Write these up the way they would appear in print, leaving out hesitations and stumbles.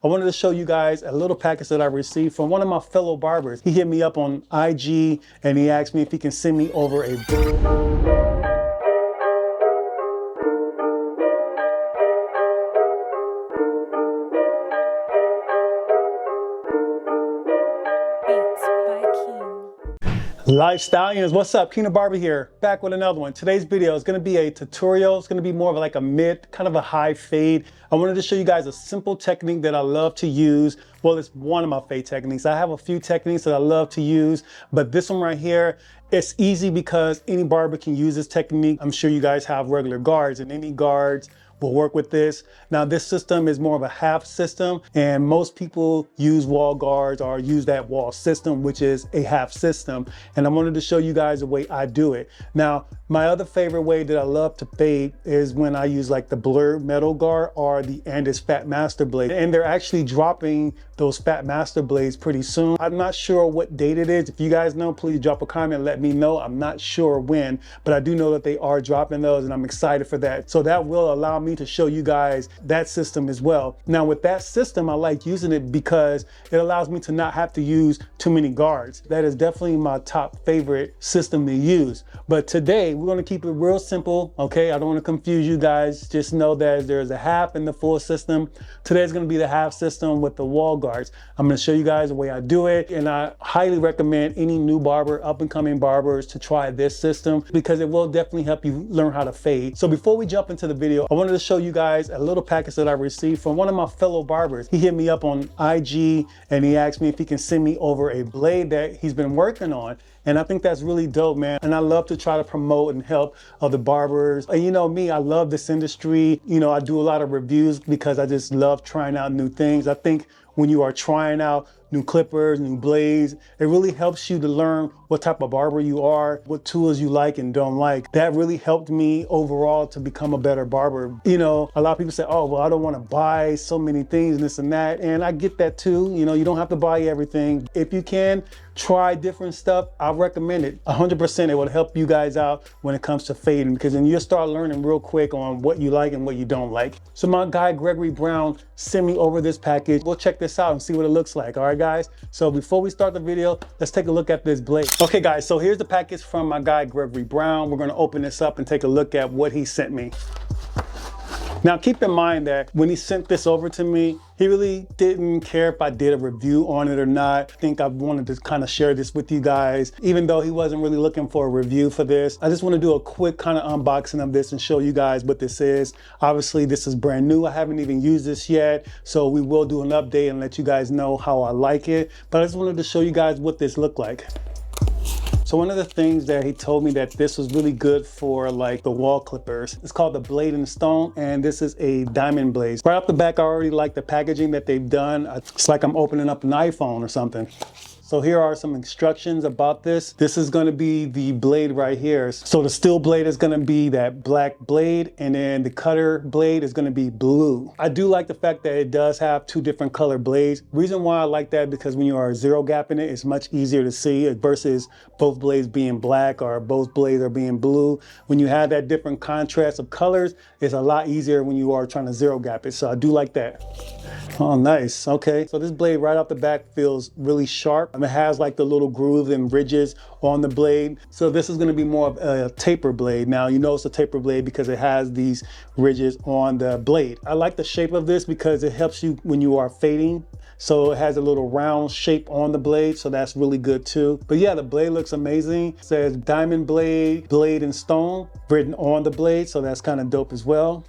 I wanted to show you guys a little package that I received from one of my fellow barbers. He hit me up on IG and he asked me if he can send me over a Lifestyles. What's up? King the Barber here, back with another one. Today's video is going to be a tutorial. It's going to be more of like a mid, kind of a high fade. I wanted to show you guys a simple technique that I love to use. Well, it's one of my fade techniques. I have a few techniques that I love to use, but this one right here, it's easy because any barber can use this technique. I'm sure you guys have regular guards, and any guards will work with this. Now, this system is more of a half system, and most people use wall guards or use that Wahl system, which is a half system. And I wanted to show you guys the way I do it. Now, my other favorite way that I love to fade is when I use like the blurred metal guard or the Andis Fat Master blade. And they're actually dropping those Fat Master blades pretty soon. I'm not sure what date it is. If you guys know, please drop a comment and let me know. I'm not sure when, but I do know that they are dropping those and I'm excited for that. So that will allow me to show you guys that system as well. Now with that system, I like using it because it allows me to not have to use too many guards. That is definitely my top favorite system to use. But today we're going to keep it real simple. Okay, I don't want to confuse you guys. Just know that there's a half and the full system. Today's going to be the half system with the wall guards. I'm going to show you guys the way I do it, and I highly recommend any new barber, up and coming barbers, to try this system because it will definitely help you learn how to fade. So before we jump into the video, I wanted to show you guys a little package that I received from one of my fellow barbers. He hit me up on IG and he asked me if he can send me over a blade that he's been working on. And I think that's really dope, man. And I love to try to promote and help other barbers. And you know me, I love this industry. You know, I do a lot of reviews because I just love trying out new things. I think when you are trying out new clippers, new blades, it really helps you to learn what type of barber you are, what tools you like and don't like. That really helped me overall to become a better barber. You know, a lot of people say, oh, well, I don't want to buy so many things and this and that. And I get that too. You know, you don't have to buy everything. If you can try different stuff, I recommend it. 100% it will help you guys out when it comes to fading, because then you'll start learning real quick on what you like and what you don't like. So my guy, Gregory Brown, sent me over this package. We'll check this out and see what it looks like. All right, guys. So before we start the video, let's take a look at this blade. Okay, guys, so here's the package from my guy, Gregory Brown. We're going to open this up and take a look at what he sent me. Now, keep in mind that when he sent this over to me, he really didn't care if I did a review on it or not. I think I wanted to kind of share this with you guys, even though he wasn't really looking for a review for this. I just want to do a quick kind of unboxing of this and show you guys what this is. Obviously, this is brand new. I haven't even used this yet, so we will do an update and let you guys know how I like it. But I just wanted to show you guys what this looked like. So one of the things that he told me that this was really good for, like the wall clippers. It's called the Blade and Stone, and this is a diamond blade. Right off the back, I already like the packaging that they've done. It's like I'm opening up an iPhone or something. So here are some instructions about this. This is going to be the blade right here. So the steel blade is going to be that black blade, and then the cutter blade is going to be blue. I do like the fact that it does have two different color blades. Reason why I like that, because when you are zero gapping it, it's much easier to see versus both blades being black or both blades are being blue. When you have that different contrast of colors, it's a lot easier when you are trying to zero gap it. So I do like that. Oh, nice. Okay. So this blade right off the back feels really sharp. It has like the little grooves and ridges on the blade. So this is going to be more of a taper blade. Now, you know it's a taper blade because it has these ridges on the blade. I like the shape of this because it helps you when you are fading. So it has a little round shape on the blade, so that's really good too. But yeah, the blade looks amazing. It says diamond blade, blade and stone written on the blade, so that's kind of dope as well.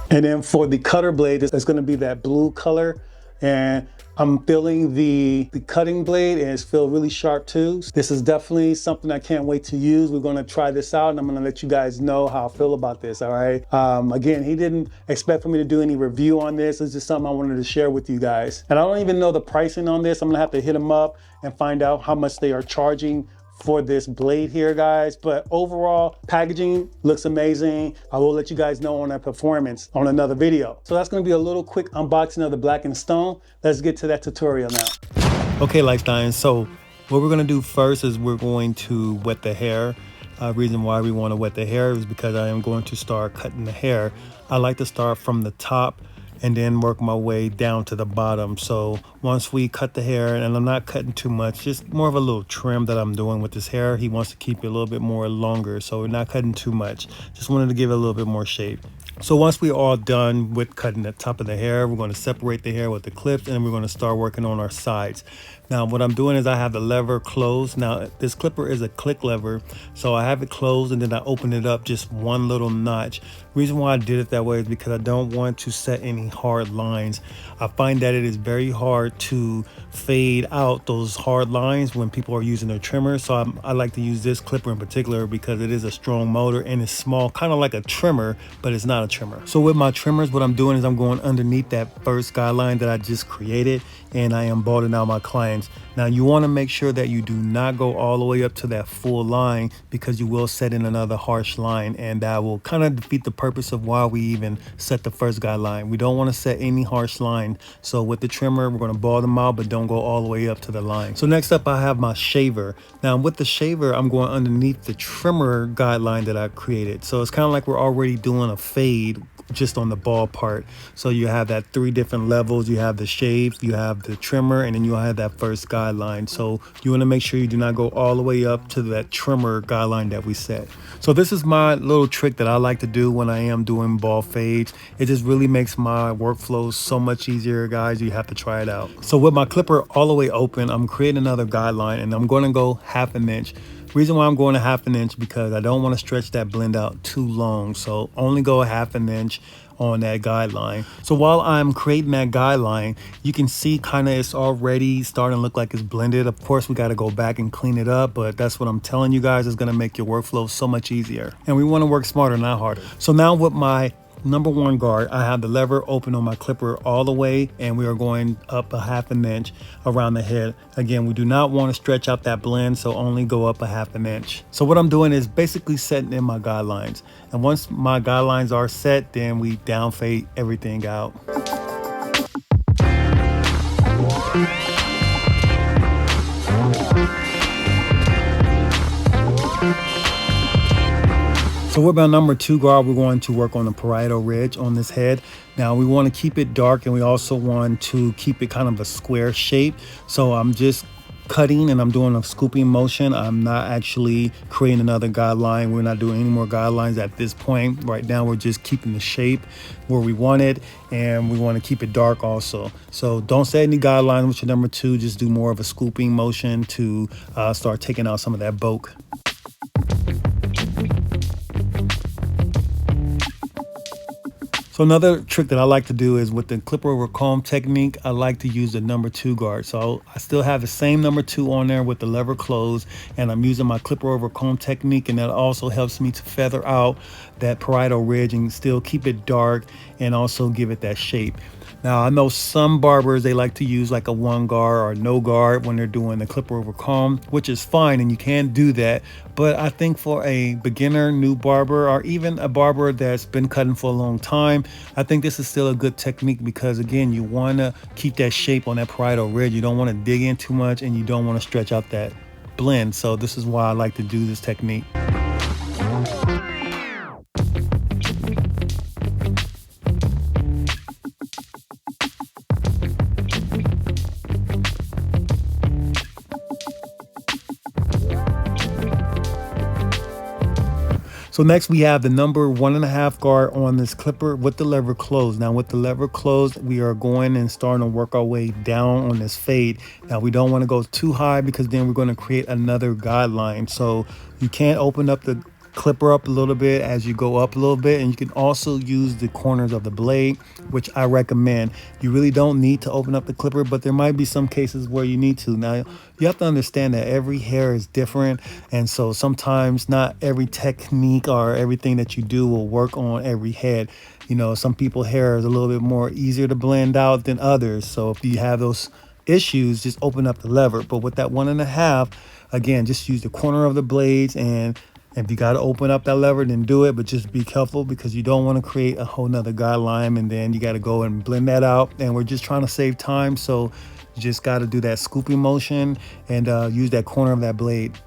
And then for the cutter blade, it's going to be that blue color. And I'm feeling the cutting blade, and it's feel really sharp too. This is definitely something I can't wait to use. We're going to try this out, and I'm going to let you guys know how I feel about this. All right. Again, he didn't expect for me to do any review on this. It's just something I wanted to share with you guys. And I don't even know the pricing on this. I'm going to have to hit him up and find out how much they are charging for this blade here, guys. But overall, packaging looks amazing. I will let you guys know on our performance on another video. So that's going to be a little quick unboxing of the Black & Stone. Let's get to that tutorial now. Okay, Lifestyles. So what we're going to do first is we're going to wet the hair. Reason why we want to wet the hair is because I am going to start cutting the hair. I like to start from the top and then work my way down to the bottom. So once we cut the hair, and I'm not cutting too much, just more of a little trim that I'm doing with this hair. He wants to keep it a little bit more longer, so we're not cutting too much. Just wanted to give it a little bit more shape. So once we're all done with cutting the top of the hair, we're going to separate the hair with the clips, and we're going to start working on our sides. Now what I'm doing is I have the lever closed. Now this clipper is a click lever, so I have it closed and then I open it up just one little notch. Reason why I did it that way is because I don't want to set any hard lines. I find that it is very hard to fade out those hard lines when people are using their trimmer. So I like to use this clipper in particular because it is a strong motor and it's small, kind of like a trimmer, but it's not a trimmer. So with my trimmers, what I'm doing is I'm going underneath that first guideline that I just created, and I am balding out my clients. Now you want to make sure that you do not go all the way up to that full line, because you will set in another harsh line, and that will kind of defeat the purpose of why we even set the first guideline. We don't want to set any harsh line. So with the trimmer, we're going to bald them out, but don't go all the way up to the line. So next up, I have my shaver. Now with the shaver, I'm going underneath the trimmer guideline that I created. So it's kind of like we're already doing a fade just on the ball part. So you have that 3 different levels. You have the shaves, you have the trimmer, and then you'll have that first guideline. So you want to make sure you do not go all the way up to that trimmer guideline that we set. So this is my little trick that I like to do when I am doing ball fades. It just really makes my workflow so much easier, guys. You have to try it out. So with my clipper all the way open, I'm creating another guideline, and I'm going to go 1/2 inch. Reason why I'm going a 1/2 inch, because I don't want to stretch that blend out too long. So only go a 1/2 inch on that guideline. So while I'm creating that guideline, you can see kind of it's already starting to look like it's blended. Of course, we got to go back and clean it up, but that's what I'm telling you guys is going to make your workflow so much easier. And we want to work smarter, not harder. So now with my number 1 guard, I have the lever open on my clipper all the way, and we are going up a 1/2 inch around the head. Again, we do not want to stretch out that blend, so only go up a 1/2 inch. So what I'm doing is basically setting in my guidelines, and once my guidelines are set, then we down fade everything out. So with my number 2 guard, we're going to work on the parietal ridge on this head. Now we want to keep it dark, and we also want to keep it kind of a square shape. So I'm just cutting and I'm doing a scooping motion. I'm not actually creating another guideline. We're not doing any more guidelines at this point. Right now we're just keeping the shape where we want it, and we want to keep it dark also. So don't set any guidelines with your number 2. Just do more of a scooping motion to start taking out some of that bulk. So another trick that I like to do is with the clipper over comb technique, I like to use the number 2 guard. So I still have the same number 2 on there with the lever closed, and I'm using my clipper over comb technique, and that also helps me to feather out that parietal ridge and still keep it dark and also give it that shape. Now I know some barbers, they like to use like a 1 guard or no guard when they're doing the clipper over comb, which is fine, and you can do that. But I think for a beginner, new barber, or even a barber that's been cutting for a long time, I think this is still a good technique, because again, you want to keep that shape on that parietal ridge. You don't want to dig in too much, and you don't want to stretch out that blend. So this is why I like to do this technique. So next we have the number 1.5 guard on this clipper with the lever closed. Now with the lever closed, we are going and starting to work our way down on this fade. Now we don't want to go too high, because then we're going to create another guideline. So you can't open up the clipper up a little bit as you go up a little bit, and you can also use the corners of the blade, which I recommend. You really don't need to open up the clipper, but there might be some cases where you need to. Now you have to understand that every hair is different, and so sometimes not every technique or everything that you do will work on every head. You know, some people's hair is a little bit more easier to blend out than others, so if you have those issues, just open up the lever. But with that 1.5, again, just use the corner of the blades, and if you got to open up that lever, then do it, but just be careful, because you don't want to create a whole nother guideline, and then you got to go and blend that out. And we're just trying to save time, so you just got to do that scooping motion and use that corner of that blade.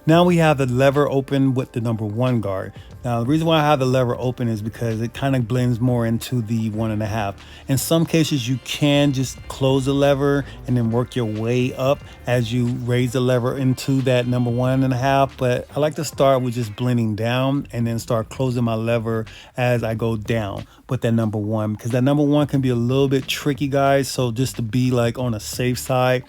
Now we have the lever open with the number 1 guard. Now the reason why I have the lever open is because it kind of blends more into the 1.5. In some cases you can just close the lever and then work your way up as you raise the lever into that number 1.5, but I like to start with just blending down and then start closing my lever as I go down with that number 1, because that number 1 can be a little bit tricky, guys. So just to be like on a safe side,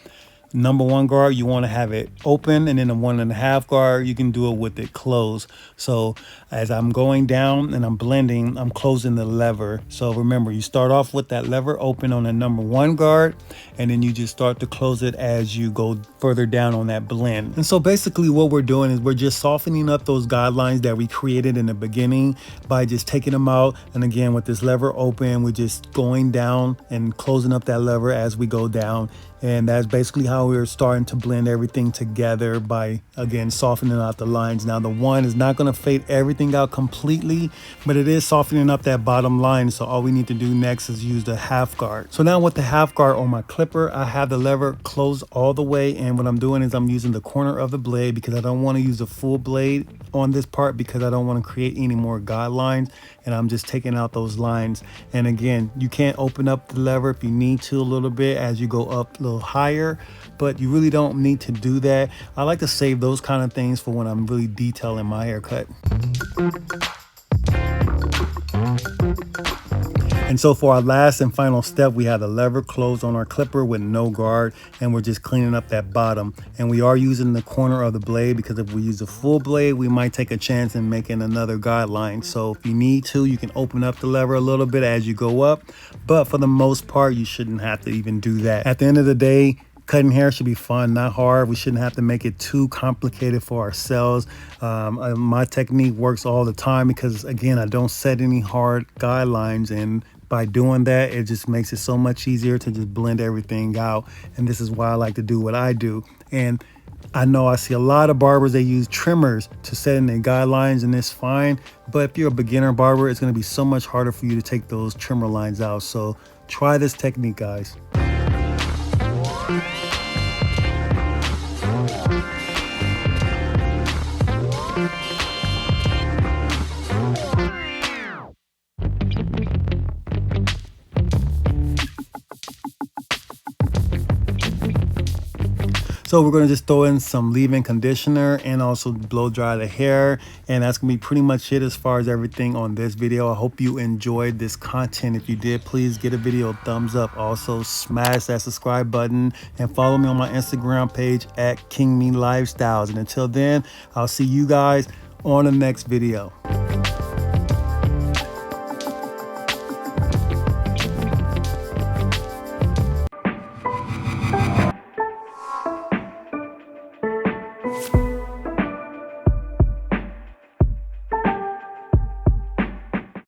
number 1 guard, you want to have it open, and then the 1.5 guard, you can do it with it closed. So as I'm going down and I'm blending, I'm closing the lever. So remember, you start off with that lever open on the number 1 guard, and then you just start to close it as you go further down on that blend. And so basically what we're doing is we're just softening up those guidelines that we created in the beginning by just taking them out. And again, with this lever open, we're just going down and closing up that lever as we go down. And that's basically how we're starting to blend everything together by, again, softening out the lines. Now the 1 is not going to fade everything out completely, but it is softening up that bottom line. So all we need to do next is use the 1/2 guard. So now with the 1/2 guard on my clipper, I have the lever closed all the way. And what I'm doing is I'm using the corner of the blade, because I don't want to use the full blade on this part, because I don't want to create any more guidelines. And I'm just taking out those lines. And again, you can't open up the lever if you need to a little bit as you go up a little higher, but you really don't need to do that. I like to save those kind of things for when I'm really detailing my haircut. And so for our last and final step, we have the lever closed on our clipper with no guard, and we're just cleaning up that bottom. And we are using the corner of the blade, because if we use a full blade, we might take a chance in making another guideline. So if you need to, you can open up the lever a little bit as you go up, but for the most part, you shouldn't have to even do that. At the end of the day, cutting hair should be fun, not hard. We shouldn't have to make it too complicated for ourselves. My technique works all the time because, again, I don't set any hard guidelines, and by doing that, it just makes it so much easier to just blend everything out. And this is why I like to do what I do. And I know I see a lot of barbers, they use trimmers to set in their guidelines, and it's fine. But if you're a beginner barber, it's going to be so much harder for you to take those trimmer lines out. So try this technique, guys. So we're going to just throw in some leave-in conditioner and also blow dry the hair. And that's going to be pretty much it as far as everything on this video. I hope you enjoyed this content. If you did, please give the video a thumbs up. Also, smash that subscribe button and follow me on my Instagram page at Kingmelifestyles. And until then, I'll see you guys on the next video.